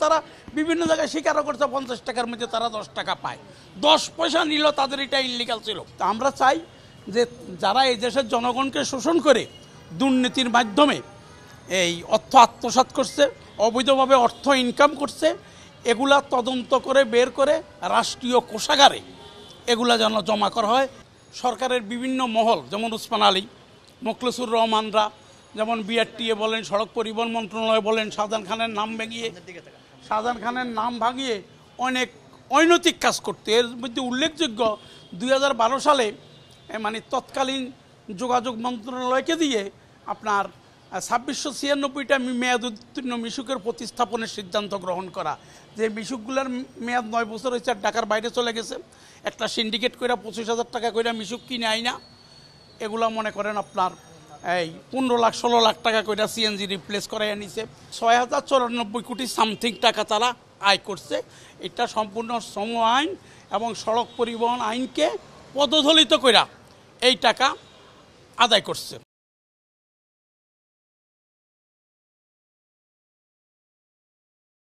তারা বিভিন্ন জায়গায় স্বীকারও করছে 50 টাকার মধ্যে তারা 10 টাকা পায়, 10 পয়সা নিল তাদের এটা ইল্লিগাল ছিল। তা আমরা চাই যে যারা এই দেশের জনগণকে শোষণ করে দুর্নীতির মাধ্যমে এই অর্থ আত্মসাৎ করছে, অবৈধভাবে অর্থ ইনকাম করছে, এগুলা তদন্ত করে বের করে রাষ্ট্রীয় কোষাগারে এগুলা যেন জমা করা হয়। সরকারের বিভিন্ন মহল যেমন উসমান আলী, মোখলেসুর রহমানরা, যেমন বিআরটিএ বলেন, সড়ক পরিবহন মন্ত্রণালয় বলেন, শাহজাহান খানের নাম ভাঙিয়ে অনেক অনৈতিক কাজ করতে। এর মধ্যে উল্লেখযোগ্য 2012 সালে মানে তৎকালীন যোগাযোগ মন্ত্রণালয়কে দিয়ে আপনার 2696টা মেয়াদোত্তীর্ণ মিশুকের প্রতিস্থাপনের সিদ্ধান্ত গ্রহণ করা, যে মিশুকগুলোর মেয়াদ 9 বছর হয়েছে আর ঢাকার বাইরে চলে গেছে, একটা সিন্ডিকেট করে 25,000 টাকা করে মিশুক কিনে আইনা এগুলো মনে করেন আপনার এই 15 লাখ 16 লাখ টাকা করে সিএনজি রিপ্লেস করে আনিছে। 6094 কোটি সামথিং টাকা তারা আয় করছে। এটা সম্পূর্ণ শ্রম আইন এবং সড়ক পরিবহন আইনকে পদদলিত করে এই টাকা আদায় করছে।